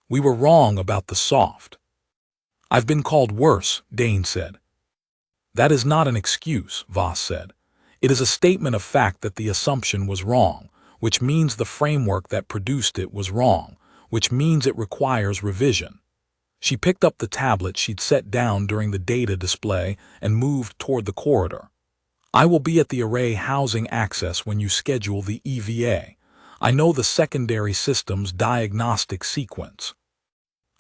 We were wrong about the soft. I've been called worse, Dane said. That is not an excuse, Voss said. It is a statement of fact that the assumption was wrong, which means the framework that produced it was wrong, which means it requires revision. She picked up the tablet she'd set down during the data display and moved toward the corridor. I will be at the array housing access when you schedule the EVA. I know the secondary system's diagnostic sequence.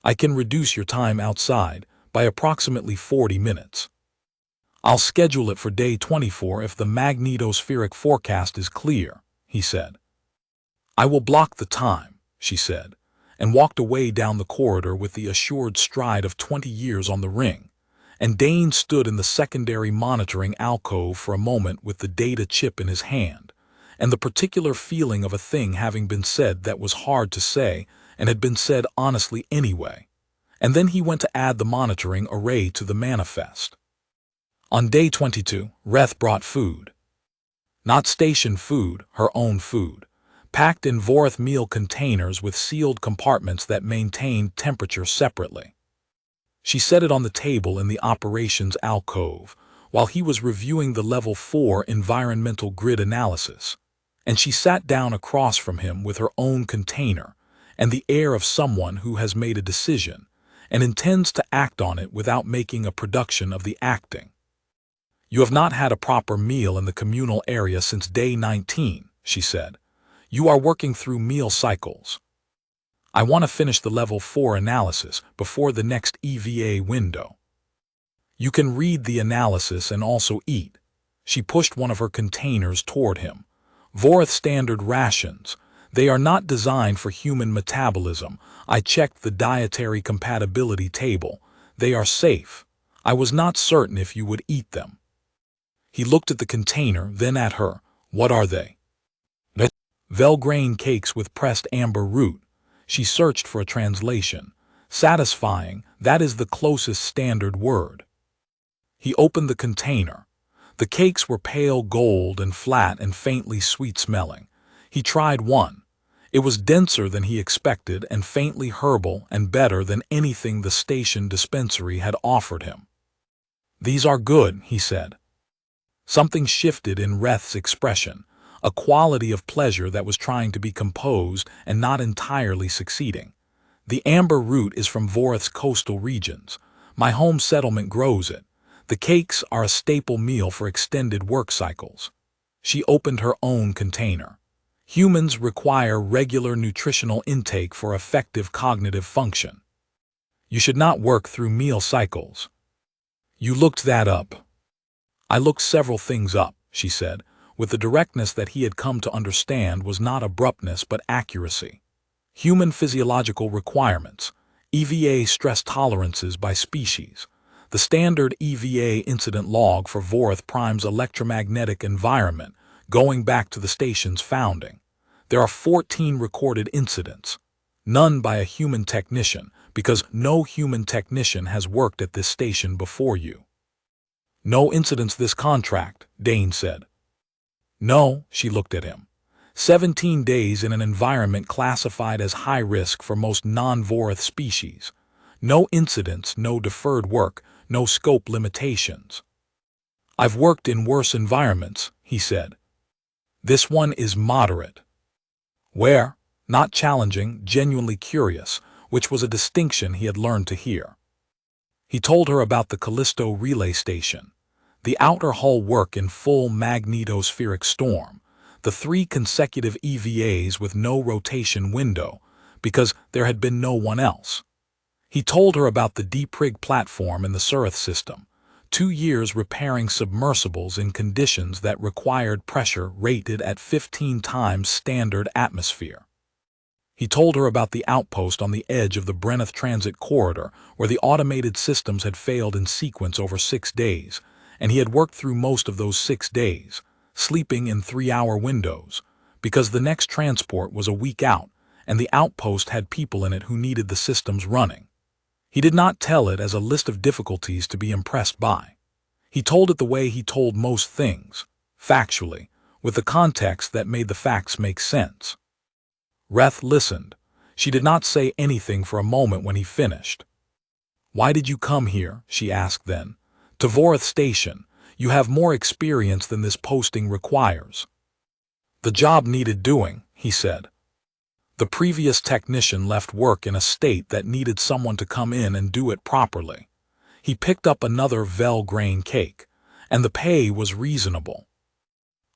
I can reduce your time outside by approximately 40 minutes. I'll schedule it for day 24 if the magnetospheric forecast is clear, he said. I will block the time, she said, and walked away down the corridor with the assured stride of 20 years on the ring, and Dane stood in the secondary monitoring alcove for a moment with the data chip in his hand, and the particular feeling of a thing having been said that was hard to say and had been said honestly anyway. And then he went to add the monitoring array to the manifest. On day 22, Reth brought food. Not station food, her own food, packed in Vorth meal containers with sealed compartments that maintained temperature separately. She set it on the table in the operations alcove while he was reviewing the Level 4 environmental grid analysis, and she sat down across from him with her own container and the air of someone who has made a decision and intends to act on it without making a production of the acting. You have not had a proper meal in the communal area since day 19, she said. You are working through meal cycles. I want to finish the Level 4 analysis before the next EVA window. You can read the analysis and also eat. She pushed one of her containers toward him. Vorth standard rations. They are not designed for human metabolism. I checked the dietary compatibility table. They are safe. I was not certain if you would eat them. He looked at the container, then at her. What are they? Velgrain cakes with pressed amber root. She searched for a translation. Satisfying, that is the closest standard word. He opened the container. The cakes were pale gold and flat and faintly sweet-smelling. He tried one. It was denser than he expected and faintly herbal and better than anything the station dispensary had offered him. These are good, he said. Something shifted in Reth's expression, a quality of pleasure that was trying to be composed and not entirely succeeding. The amber root is from Vorth's coastal regions. My home settlement grows it. The cakes are a staple meal for extended work cycles. She opened her own container. Humans require regular nutritional intake for effective cognitive function. You should not work through meal cycles. You looked that up. I looked several things up, she said, with the directness that he had come to understand was not abruptness but accuracy. Human physiological requirements, EVA stress tolerances by species. The standard EVA incident log for Vorth Prime's electromagnetic environment, going back to the station's founding. There are 14 recorded incidents. None by a human technician, because no human technician has worked at this station before you. No incidents this contract, Dane said. No, she looked at him. 17 days in an environment classified as high risk for most non-Vorth species. No incidents, no deferred work, no scope limitations. I've worked in worse environments, he said. This one is moderate. Where? Not challenging, genuinely curious, which was a distinction he had learned to hear. He told her about the Callisto relay station, the outer hull work in full magnetospheric storm, the 3 consecutive EVAs with no rotation window, because there had been no one else. He told her about the Deeprig platform in the Surith system, 2 years repairing submersibles in conditions that required pressure rated at 15 times standard atmosphere. He told her about the outpost on the edge of the Brenneth Transit Corridor where the automated systems had failed in sequence over 6 days, and he had worked through most of those 6 days, sleeping in 3-hour windows, because the next transport was a week out, and the outpost had people in it who needed the systems running. He did not tell it as a list of difficulties to be impressed by. He told it the way he told most things, factually, with the context that made the facts make sense. Reth listened. She did not say anything for a moment when he finished. "Why did you come here?" she asked then. "To Vorith Station. You have more experience than this posting requires." "The job needed doing," he said. "The previous technician left work in a state that needed someone to come in and do it properly." He picked up another Vel grain cake, and the pay was reasonable.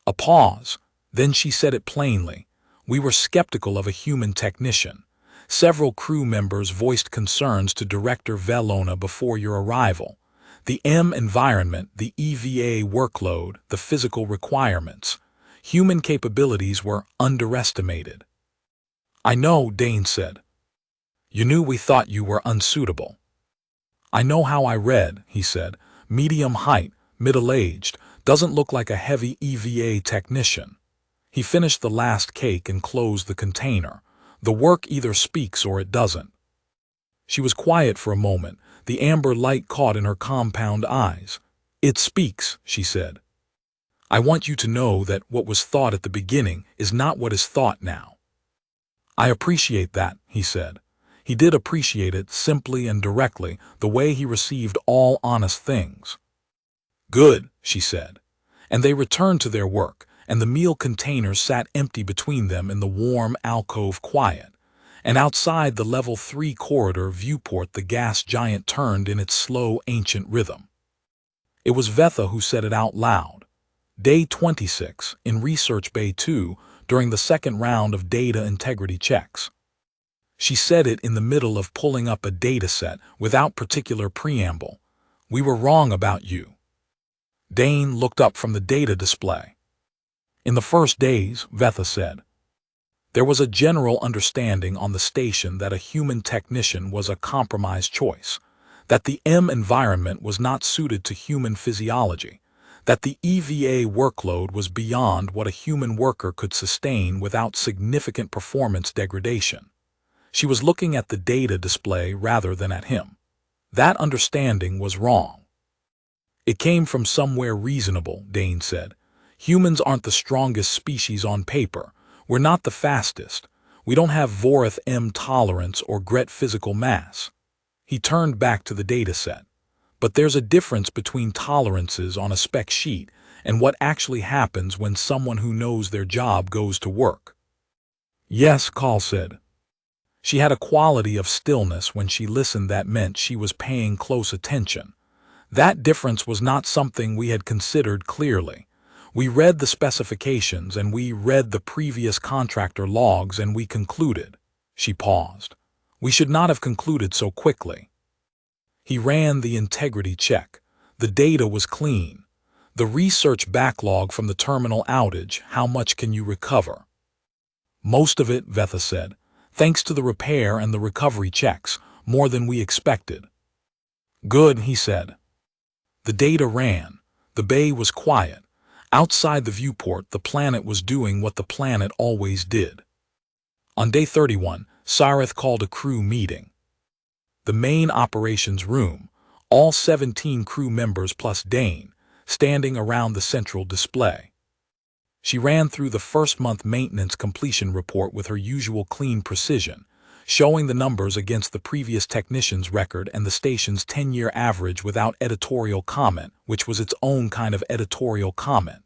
A pause. Then she said it plainly. "We were skeptical of a human technician. Several crew members voiced concerns to Director Velona before your arrival. The environment, the EVA workload, the physical requirements. Human capabilities were underestimated." "I know," Dane said. "You knew we thought you were unsuitable." "I know how I read," he said. "Medium height, middle-aged, doesn't look like a heavy EVA technician." He finished the last cake and closed the container. "The work either speaks or it doesn't." She was quiet for a moment, the amber light caught in her compound eyes. "It speaks," she said. "I want you to know that what was thought at the beginning is not what is thought now." "I appreciate that," he said. He did appreciate it, simply and directly, the way he received all honest things. "Good," she said. And they returned to their work, and the meal containers sat empty between them in the warm alcove quiet. And outside the level 3 corridor viewport the gas giant turned in its slow, ancient rhythm. It was Vetha who said it out loud. Day 26, in Research Bay 2, during the second round of data integrity checks. She said it in the middle of pulling up a dataset without particular preamble. "We were wrong about you." Dane looked up from the data display. "In the first days," Vetha said, "there was a general understanding on the station that a human technician was a compromised choice, that the environment was not suited to human physiology, that the EVA workload was beyond what a human worker could sustain without significant performance degradation." She was looking at the data display rather than at him. That understanding was wrong. "It came from somewhere reasonable," Dane said. "Humans aren't the strongest species on paper. We're not the fastest. We don't have Vorith M tolerance or Gret physical mass." He turned back to the dataset. "But there's a difference between tolerances on a spec sheet and what actually happens when someone who knows their job goes to work." "Yes," Call said. She had a quality of stillness when she listened that meant she was paying close attention. "That difference was not something we had considered clearly. We read the specifications and we read the previous contractor logs and we concluded." She paused. "We should not have concluded so quickly." He ran the integrity check. The data was clean. "The research backlog from the terminal outage, how much can you recover?" "Most of it," Vetha said. "Thanks to the repair and the recovery checks, more than we expected." "Good," he said. The data ran. The bay was quiet. Outside the viewport, the planet was doing what the planet always did. On day 31, Sareth called a crew meeting. The main operations room, all 17 crew members plus Dane, standing around the central display. She ran through the first-month maintenance completion report with her usual clean precision, showing the numbers against the previous technician's record and the station's 10-year average without editorial comment, which was its own kind of editorial comment.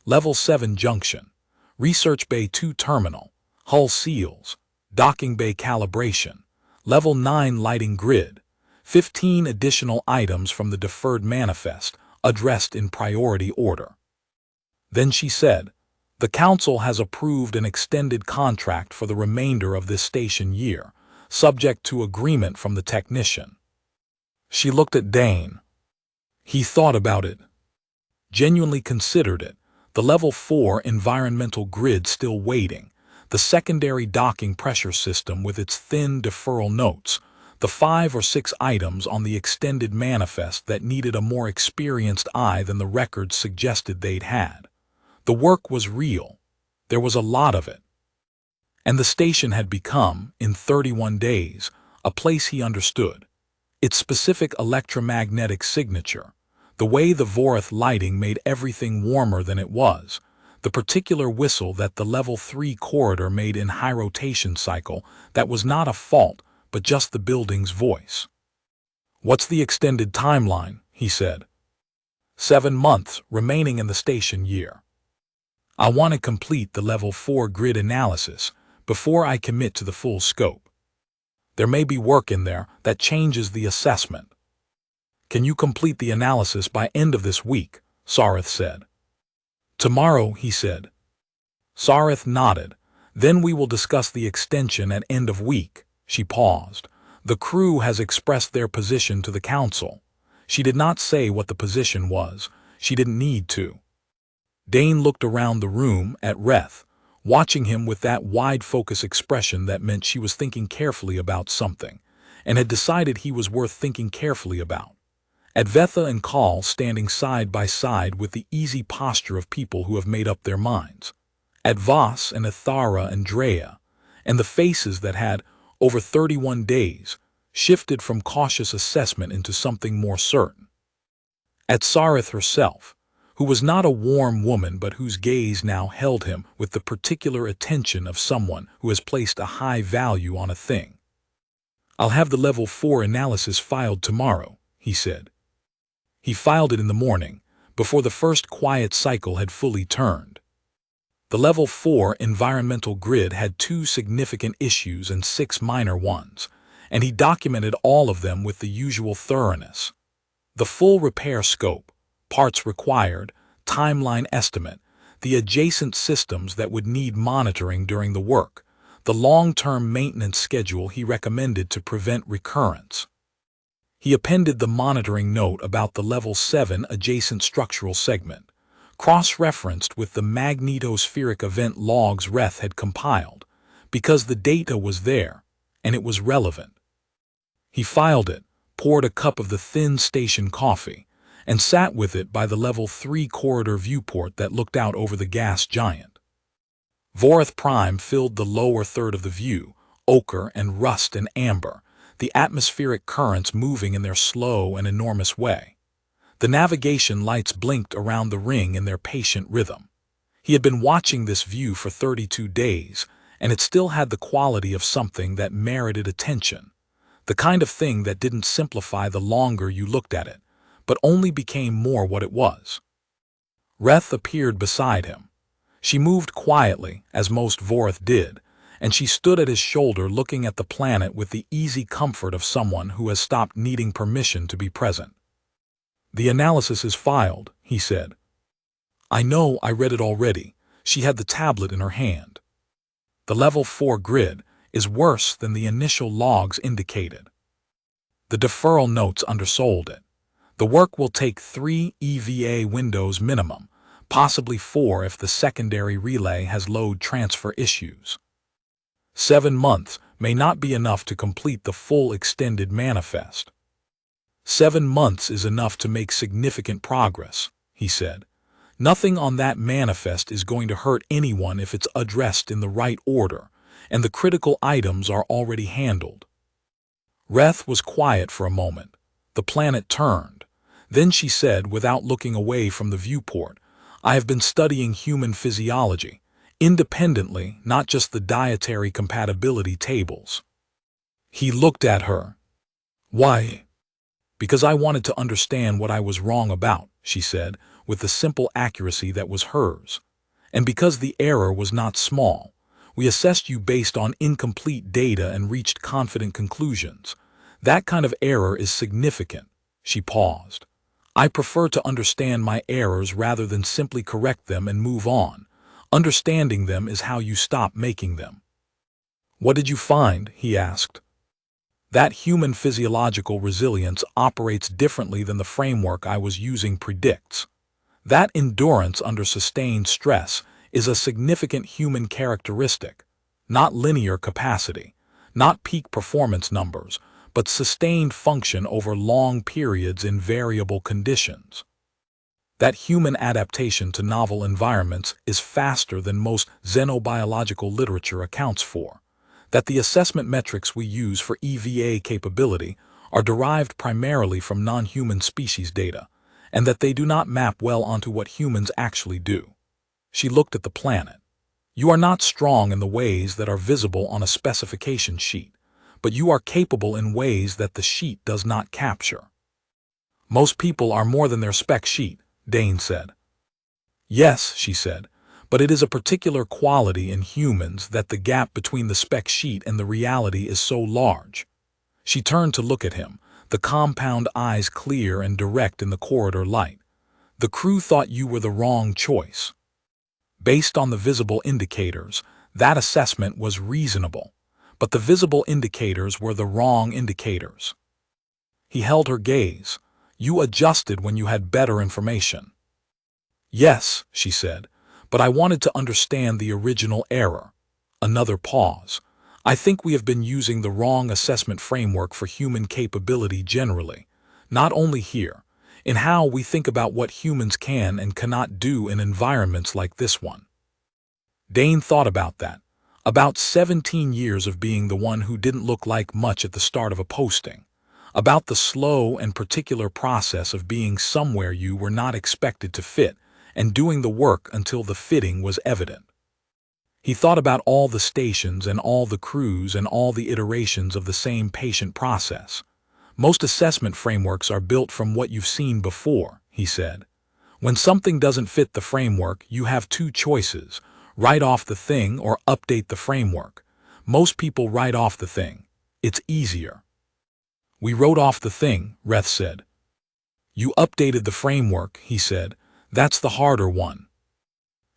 Level 7 junction, Research Bay 2 terminal, hull seals, docking bay calibration, Level 9 lighting grid, 15 additional items from the deferred manifest, addressed in priority order. Then she said, "The Council has approved an extended contract for the remainder of this station year, subject to agreement from the technician." She looked at Dane. He thought about it. Genuinely considered it. The Level 4 environmental grid still waiting, the secondary docking pressure system with its thin deferral notes, the 5 or 6 items on the extended manifest that needed a more experienced eye than the records suggested they'd had. The work was real. There was a lot of it. And the station had become, in 31 days, a place he understood. Its specific electromagnetic signature, the way the Vorith lighting made everything warmer than it was, the particular whistle that the level 3 corridor made in high rotation cycle that was not a fault, but just the building's voice. "What's the extended timeline?" he said. 7 months remaining in the station year. I want to complete the level 4 grid analysis before I commit to the full scope. There may be work in there that changes the assessment. Can you complete the analysis by end of this week? Sarith said. Tomorrow, he said. Sarith nodded. Then we will discuss the extension at end of week. She paused. The crew has expressed their position to the council. She did not say what the position was. She didn't need to. Dane looked around the room at Reth, watching him with that wide-focus expression that meant she was thinking carefully about something, and had decided he was worth thinking carefully about. At Vetha and Kal standing side by side with the easy posture of people who have made up their minds. At Voss and Ithara and Drea, and the faces that had, over 31 days, shifted from cautious assessment into something more certain. At Sarith herself, who was not a warm woman but whose gaze now held him with the particular attention of someone who has placed a high value on a thing. "I'll have the level 4 analysis filed tomorrow," he said. He filed it in the morning, before the first quiet cycle had fully turned. The level 4 environmental grid had 2 significant issues and 6 minor ones, and he documented all of them with the usual thoroughness. The full repair scope, parts required, timeline estimate, the adjacent systems that would need monitoring during the work, the long-term maintenance schedule he recommended to prevent recurrence. He appended the monitoring note about the level 7 adjacent structural segment, cross-referenced with the magnetospheric event logs Reth had compiled, because the data was there, and it was relevant. He filed it, poured a cup of the thin station coffee, and sat with it by the level 3 corridor viewport that looked out over the gas giant. Vorith Prime filled the lower third of the view, ochre and rust and amber, the atmospheric currents moving in their slow and enormous way. The navigation lights blinked around the ring in their patient rhythm. He had been watching this view for 32 days, and it still had the quality of something that merited attention, the kind of thing that didn't simplify the longer you looked at it, but only became more what it was. Reth appeared beside him. She moved quietly, as most Vorith did, and she stood at his shoulder looking at the planet with the easy comfort of someone who has stopped needing permission to be present. "The analysis is filed," he said. "I know, I read it already." She had the tablet in her hand. "The level 4 grid is worse than the initial logs indicated." The deferral notes undersold it. The work will take 3 EVA windows minimum, possibly 4 if the secondary relay has load transfer issues. 7 months may not be enough to complete the full extended manifest. 7 months is enough to make significant progress, he said. Nothing on that manifest is going to hurt anyone if it's addressed in the right order, and the critical items are already handled. Reth was quiet for a moment. The planet turned. Then she said, without looking away from the viewport, "I have been studying human physiology, independently, not just the dietary compatibility tables." He looked at her. "Why?" "Because I wanted to understand what I was wrong about," she said, with the simple accuracy that was hers. "And because the error was not small. We assessed you based on incomplete data and reached confident conclusions. That kind of error is significant." She paused. "I prefer to understand my errors rather than simply correct them and move on. Understanding them is how you stop making them." "What did you find?" he asked. "That human physiological resilience operates differently than the framework I was using predicts. That endurance under sustained stress is a significant human characteristic, not linear capacity, not peak performance numbers, but sustained function over long periods in variable conditions. That human adaptation to novel environments is faster than most xenobiological literature accounts for. That the assessment metrics we use for EVA capability are derived primarily from non-human species data, and that they do not map well onto what humans actually do." She looked at the planet. You are not strong in the ways that are visible on a specification sheet, but you are capable in ways that the sheet does not capture. Most people are more than their spec sheet, Dane said. Yes, she said, but it is a particular quality in humans that the gap between the spec sheet and the reality is so large. She turned to look at him, the compound eyes clear and direct in the corridor light. The crew thought you were the wrong choice. Based on the visible indicators, that assessment was reasonable, but the visible indicators were the wrong indicators. He held her gaze. You adjusted when you had better information. Yes, she said, but I wanted to understand the original error. Another pause. I think we have been using the wrong assessment framework for human capability generally, not only here, in how we think about what humans can and cannot do in environments like this one. Dane thought about that. About 17 years of being the one who didn't look like much at the start of a posting. About the slow and particular process of being somewhere you were not expected to fit and doing the work until the fitting was evident. He thought about all the stations and all the crews and all the iterations of the same patient process. Most assessment frameworks are built from what you've seen before, he said. When something doesn't fit the framework, you have two choices: write off the thing or update the framework. Most people write off the thing. It's easier. We wrote off the thing, Reth said. You updated the framework, he said. That's the harder one.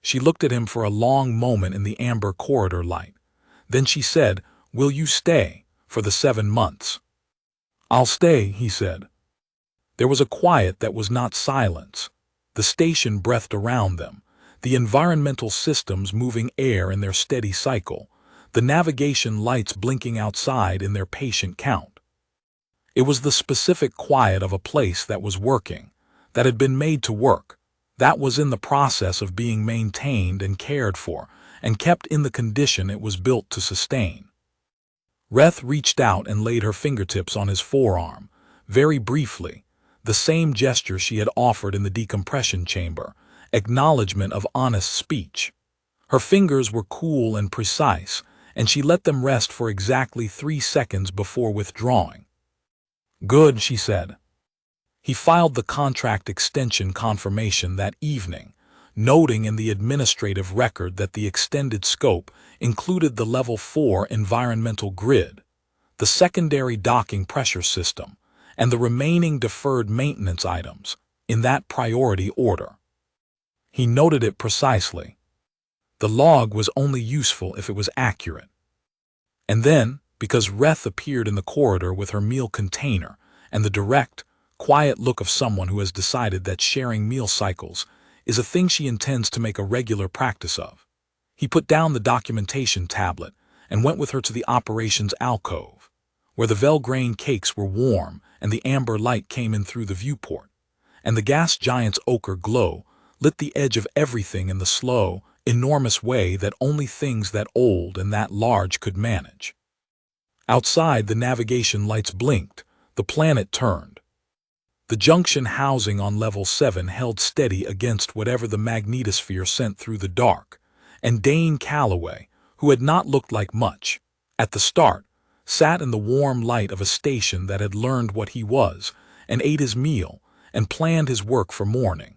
She looked at him for a long moment in the amber corridor light. Then she said, Will you stay for the 7 months? I'll stay, he said. There was a quiet that was not silence. The station breathed around them, the environmental systems moving air in their steady cycle, the navigation lights blinking outside in their patient count. It was the specific quiet of a place that was working, that had been made to work, that was in the process of being maintained and cared for, and kept in the condition it was built to sustain. Reth reached out and laid her fingertips on his forearm, very briefly, the same gesture she had offered in the decompression chamber, acknowledgement of honest speech. Her fingers were cool and precise, and she let them rest for exactly 3 seconds before withdrawing. Good, she said. He filed the contract extension confirmation that evening, noting in the administrative record that the extended scope included the Level 4 environmental grid, the secondary docking pressure system, and the remaining deferred maintenance items, in that priority order. He noted it precisely. The log was only useful if it was accurate. And then, because Reth appeared in the corridor with her meal container and the direct, quiet look of someone who has decided that sharing meal cycles is a thing she intends to make a regular practice of, he put down the documentation tablet and went with her to the operations alcove, where the Velgrain cakes were warm and the amber light came in through the viewport, and the gas giant's ochre glow lit the edge of everything in the slow, enormous way that only things that old and that large could manage. Outside, the navigation lights blinked, the planet turned. The junction housing on Level 7 held steady against whatever the magnetosphere sent through the dark, and Dane Calloway, who had not looked like much, at the start, sat in the warm light of a station that had learned what he was, and ate his meal, and planned his work for morning.